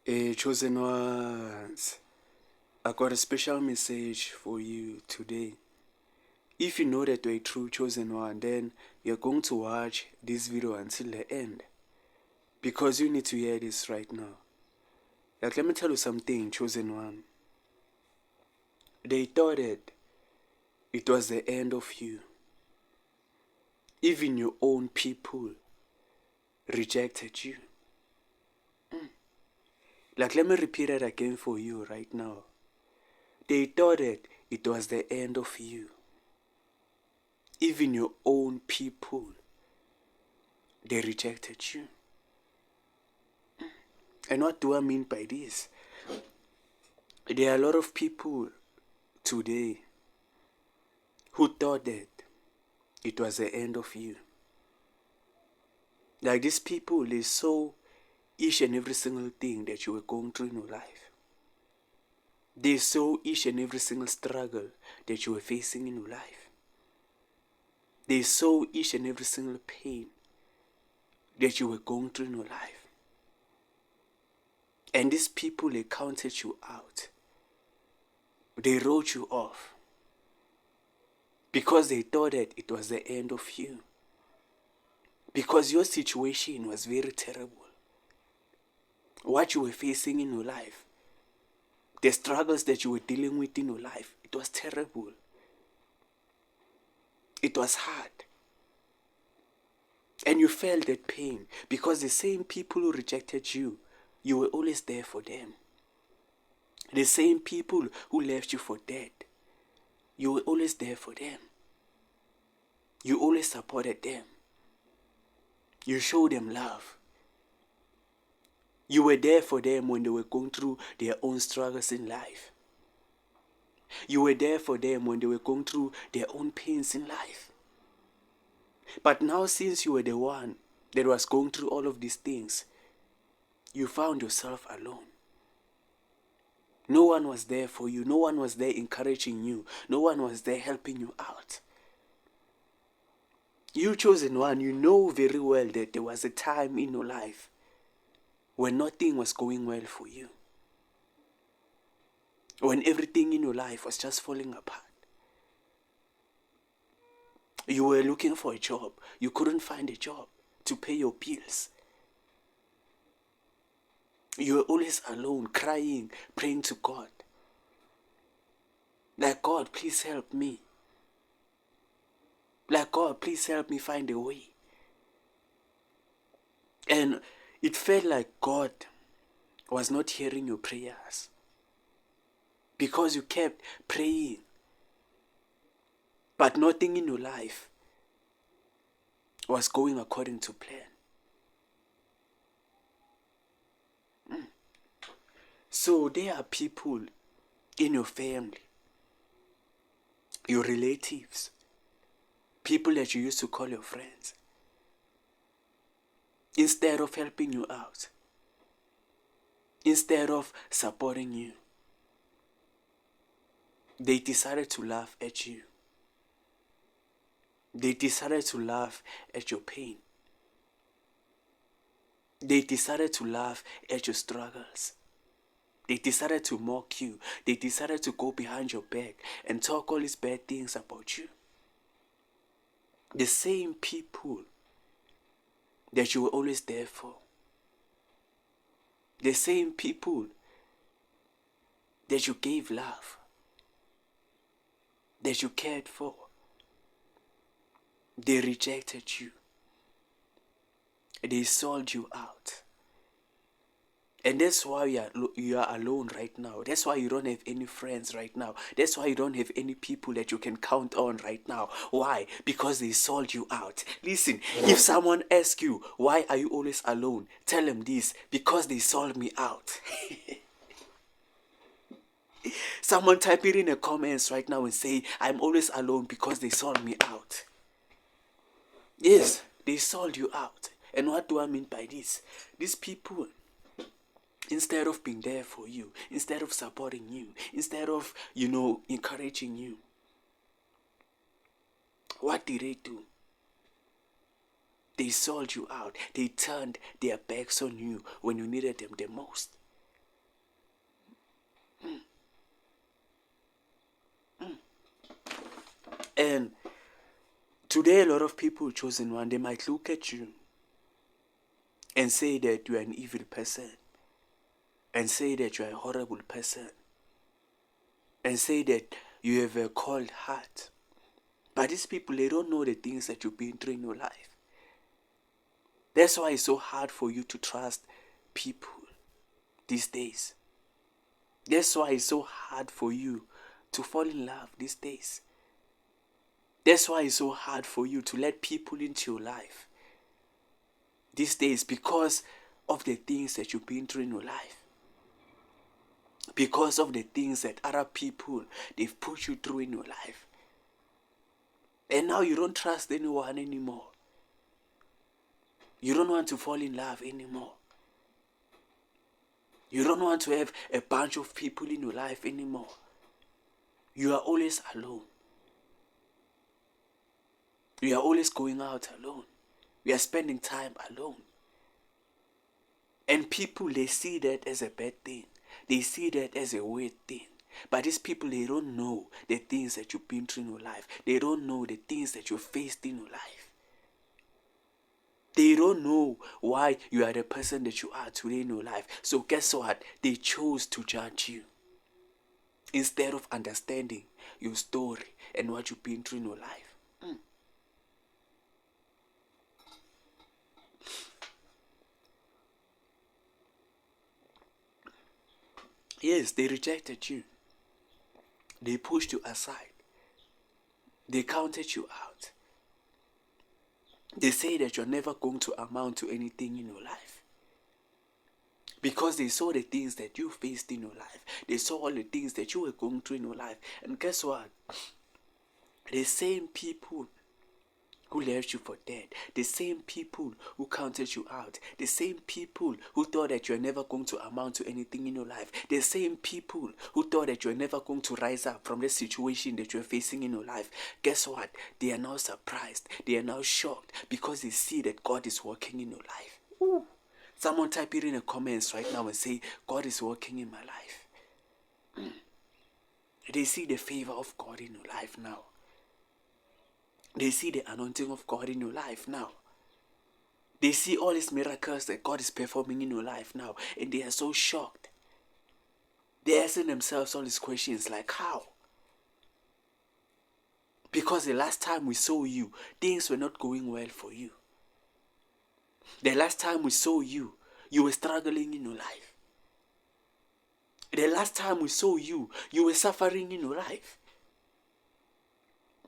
Chosen ones, I got a special message for you today. If you know that you're a true chosen one, then you're going to watch this video until the end. Because you need to hear this right now. Like, let me tell you something, chosen one. They thought that it was the end of you. Even your own people rejected you. Like, let me repeat it again for you right now. They thought that it was the end of you. Even your own people, they rejected you. And what do I mean by this? There are a lot of people today who thought that it was the end of you. Like, these people, they saw each and every single thing that you were going through in your life. They saw each and every single struggle that you were facing in your life. They saw each and every single pain that you were going through in your life. And these people, they counted you out. They wrote you off. Because they thought that it was the end of you. Because your situation was very terrible. What you were facing in your life, the struggles that you were dealing with in your life, it was terrible. It was hard. And you felt that pain because the same people who rejected you, you were always there for them. The same people who left you for dead, you were always there for them. You always supported them. You showed them love. You were there for them when they were going through their own struggles in life. You were there for them when they were going through their own pains in life. But now, since you were the one that was going through all of these things, you found yourself alone. No one was there for you. No one was there encouraging you. No one was there helping you out. You chosen one, you know very well that there was a time in your life when nothing was going well for you. When everything in your life was just falling apart. You were looking for a job. You couldn't find a job to pay your bills. You were always alone, crying, praying to God. Like, God, please help me. Like, God, please help me find a way. And it felt like God was not hearing your prayers. Because you kept praying. But nothing in your life was going according to plan. So there are people in your family, your relatives, people that you used to call your friends. Instead of helping you out, instead of supporting you, they decided to laugh at you. They decided to laugh at your pain. They decided to laugh at your struggles. They decided to mock you. They decided to go behind your back and talk all these bad things about you. The same people that you were always there for. The same people that you gave love. That you cared for. They rejected you. They sold you out. And that's why you are alone right now. That's why you don't have any friends right now. That's why you don't have any people that you can count on right now. Why? Because they sold you out. Listen, if someone asks you, why are you always alone? Tell them this, because they sold me out. Someone type it in the comments right now and say, I'm always alone because they sold me out. Yes, they sold you out. And what do I mean by this? These people, instead of being there for you, instead of supporting you, instead of, encouraging you, what did they do? They sold you out. They turned their backs on you when you needed them the most. And today, a lot of people, chosen one, they might look at you and say that you are an evil person, and say that you are a horrible person, and say that you have a cold heart. But these people, they don't know the things that you've been through in your life. That's why it's so hard for you to trust people these days. That's why it's so hard for you to fall in love these days. That's why it's so hard for you to let people into your life these days, because of the things that you've been through in your life. Because of the things that other people, they've put you through in your life. And now you don't trust anyone anymore. You don't want to fall in love anymore. You don't want to have a bunch of people in your life anymore. You are always alone. You are always going out alone. You are spending time alone. And people, they see that as a bad thing. They see that as a weird thing. But these people, they don't know the things that you've been through in your life. They don't know the things that you faced in your life. They don't know why you are the person that you are today in your life. So guess what? They chose to judge you instead of understanding your story and what you've been through in your life. Yes, they rejected you. They pushed you aside. They counted you out. They say that you're never going to amount to anything in your life. Because they saw the things that you faced in your life. They saw all the things that you were going through in your life. And guess what? The same people who left you for dead, the same people who counted you out, the same people who thought that you're never going to amount to anything in your life, the same people who thought that you're never going to rise up from the situation that you're facing in your life, guess what? They are now surprised. They are now shocked because they see that God is working in your life. Ooh. Someone type it in the comments right now and say, God is working in my life. They see the favor of God in your life now. They see the anointing of God in your life now. They see all these miracles that God is performing in your life now. And they are so shocked. They're asking themselves all these questions like, how? Because the last time we saw you, things were not going well for you. The last time we saw you, you were struggling in your life. The last time we saw you, you were suffering in your life.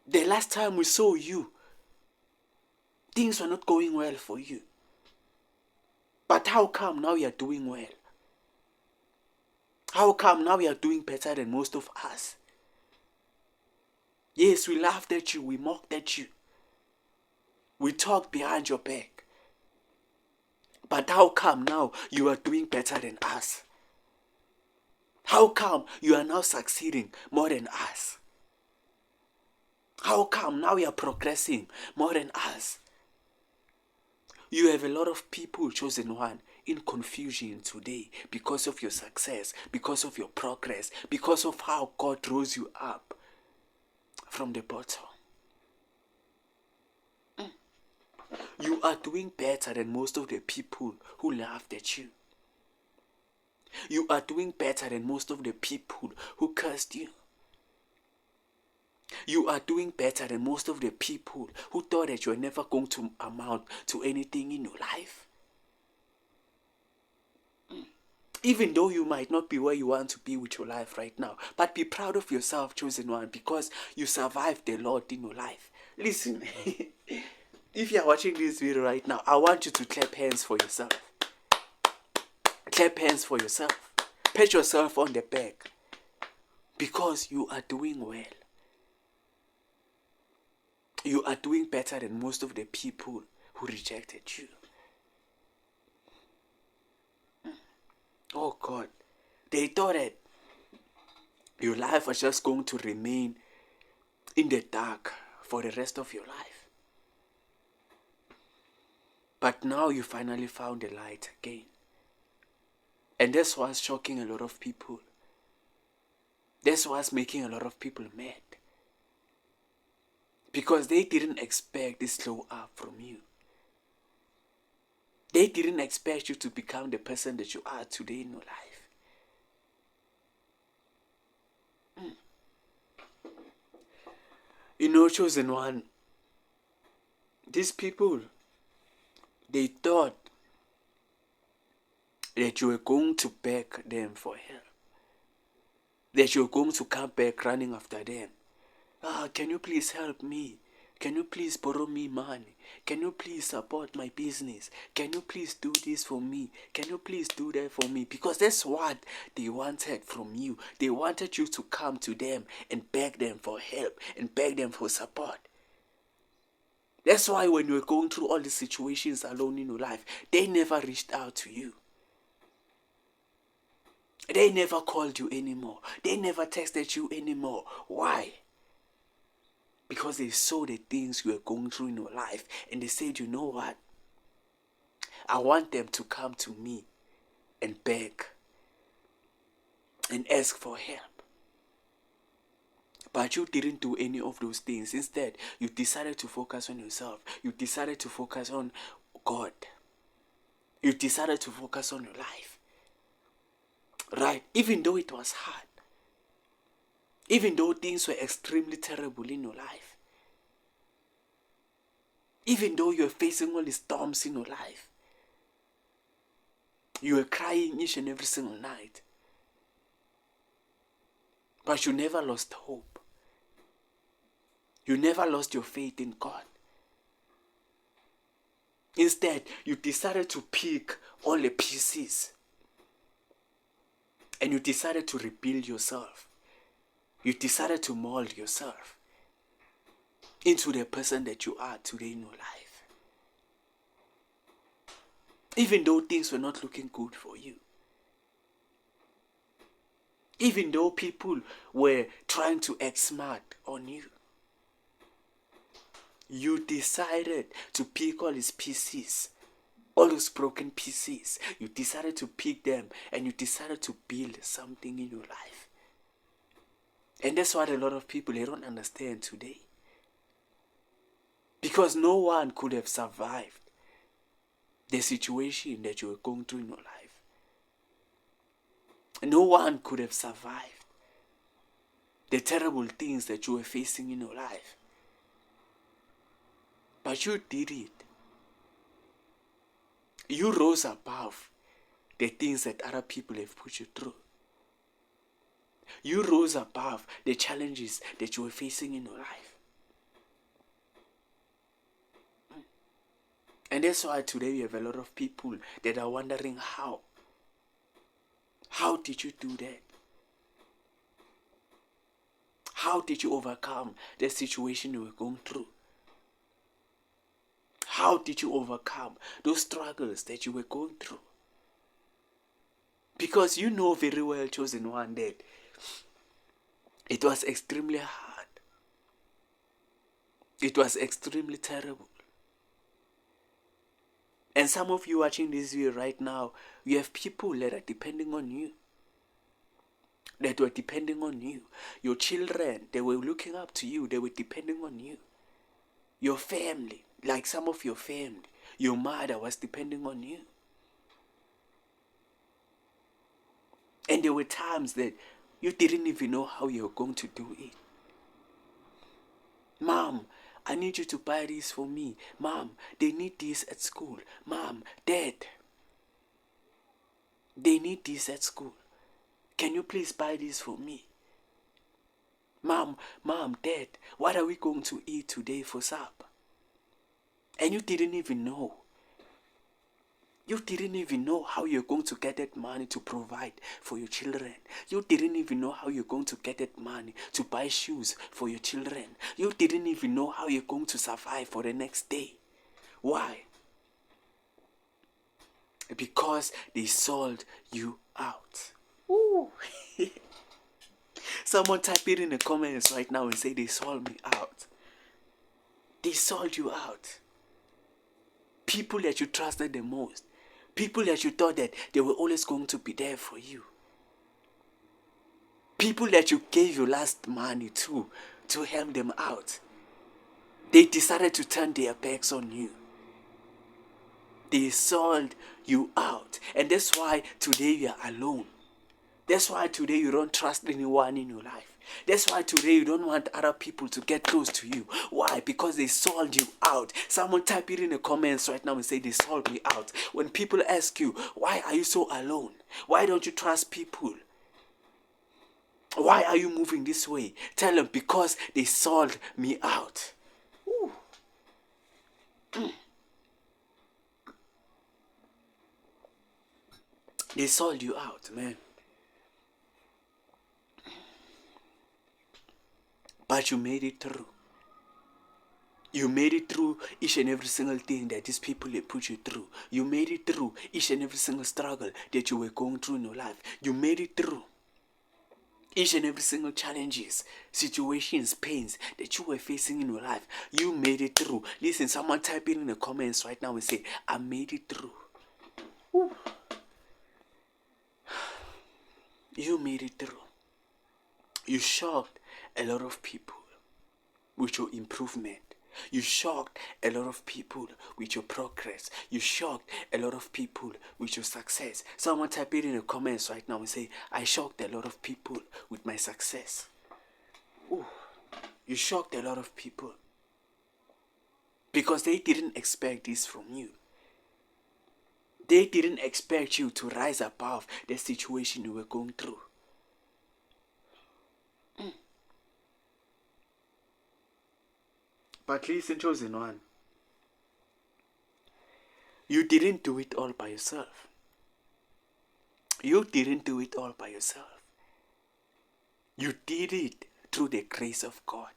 The last time we saw you, things were not going well for you. But how come now you are doing well? How come now you are doing better than most of us? Yes, we laughed at you, we mocked at you. We talked behind your back. But how come now you are doing better than us? How come you are now succeeding more than us? How come now you are progressing more than us? You have a lot of people, chosen one, in confusion today because of your success, because of your progress, because of how God rose you up from the bottom. You are doing better than most of the people who laughed at you. You are doing better than most of the people who cursed you. You are doing better than most of the people who thought that you are never going to amount to anything in your life. Even though you might not be where you want to be with your life right now, but be proud of yourself, chosen one, because you survived the Lord in your life. Listen, if you are watching this video right now, I want you to clap hands for yourself. Clap hands for yourself. Pat yourself on the back because you are doing well. You are doing better than most of the people who rejected you. Oh God, they thought that your life was just going to remain in the dark for the rest of your life. But now you finally found the light again. And that's what's shocking a lot of people. That's what's making a lot of people mad. Because they didn't expect this slow up from you. They didn't expect you to become the person that you are today in your life. You know, chosen one, these people, they thought that you were going to beg them for help. That you were going to come back running after them. Can you please help me? Can you please borrow me money? Can you please support my business? Can you please do this for me? Can you please do that for me? Because that's what they wanted from you. They wanted you to come to them and beg them for help and beg them for support. That's why when you're going through all these situations alone in your life, they never reached out to you. They never called you anymore. They never texted you anymore. Why? Because they saw the things you were going through in your life and they said, you know what? I want them to come to me and beg and ask for help. But you didn't do any of those things. Instead, you decided to focus on yourself. You decided to focus on God. You decided to focus on your life. Right? Even though it was hard. Even though things were extremely terrible in your life. Even though you're facing all the storms in your life. You were crying each and every single night. But you never lost hope. You never lost your faith in God. Instead, you decided to pick all the pieces. And you decided to rebuild yourself. You decided to mold yourself into the person that you are today in your life. Even though things were not looking good for you. Even though people were trying to act smart on you. You decided to pick all these pieces. All those broken pieces. You decided to pick them and you decided to build something in your life. And that's what a lot of people, they don't understand today. Because no one could have survived the situation that you were going through in your life. No one could have survived the terrible things that you were facing in your life. But you did it. You rose above the things that other people have put you through. You rose above the challenges that you were facing in your life. And that's why today we have a lot of people that are wondering how. How did you do that? How did you overcome the situation you were going through? How did you overcome those struggles that you were going through? Because you know very well, chosen one, that it was extremely hard. It was extremely terrible. And some of you watching this video right now, you have people that are depending on you. That were depending on you. Your children, they were looking up to you. They were depending on you. Your family, like some of your family, your mother was depending on you. And there were times that you didn't even know how you were going to do it. Mom, I need you to buy this for me. Mom, they need this at school. Mom, Dad, they need this at school. Can you please buy this for me? Mom, Dad, what are we going to eat today for supper? And you didn't even know. You didn't even know how you're going to get that money to provide for your children. You didn't even know how you're going to get that money to buy shoes for your children. You didn't even know how you're going to survive for the next day. Why? Because they sold you out. Ooh. Someone type it in the comments right now and say they sold me out. They sold you out. People that you trusted the most. People that you thought that they were always going to be there for you. People that you gave your last money to help them out. They decided to turn their backs on you. They sold you out. And that's why today you are alone. That's why today you don't trust anyone in your life. That's why today you don't want other people to get close to you. Why? Because they sold you out. Someone type it in the comments right now and say they sold me out. When people ask you, why are you so alone? Why don't you trust people? Why are you moving this way? Tell them, because they sold me out. Ooh. They sold you out, man. But you made it through. You made it through each and every single thing that these people they put you through. You made it through each and every single struggle that you were going through in your life. You made it through each and every single challenges, situations, pains that you were facing in your life. You made it through. Listen, someone type it in the comments right now and say, I made it through. Woo. You made it through. You shocked a lot of people with your improvement. You shocked a lot of people with your progress. You shocked a lot of people with your success. Someone type it in the comments right now and say, I shocked a lot of people with my success. Ooh, you shocked a lot of people. Because they didn't expect this from you. They didn't expect you to rise above the situation you were going through. But listen, chosen one. You didn't do it all by yourself. You didn't do it all by yourself. You did it through the grace of God.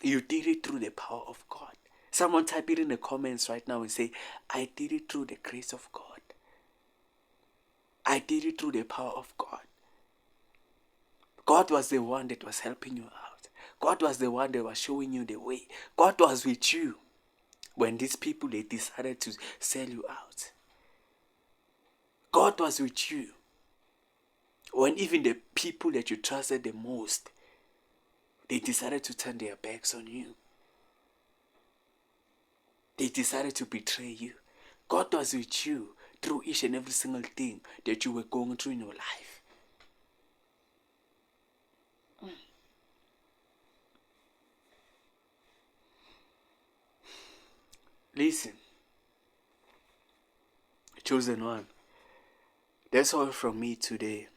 You did it through the power of God. Someone type it in the comments right now and say, I did it through the grace of God. I did it through the power of God. God was the one that was helping you out. God was the one that was showing you the way. God was with you when these people, they decided to sell you out. God was with you when even the people that you trusted the most, they decided to turn their backs on you. They decided to betray you. God was with you through each and every single thing that you were going through in your life. Listen, chosen one, that's all from me today.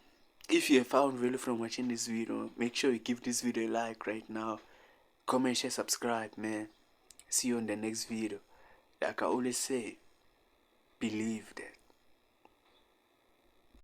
If you have found value from watching this video, make sure you give this video a like right now. Comment, share, subscribe, man. See you on the next video. Like I always say, believe that.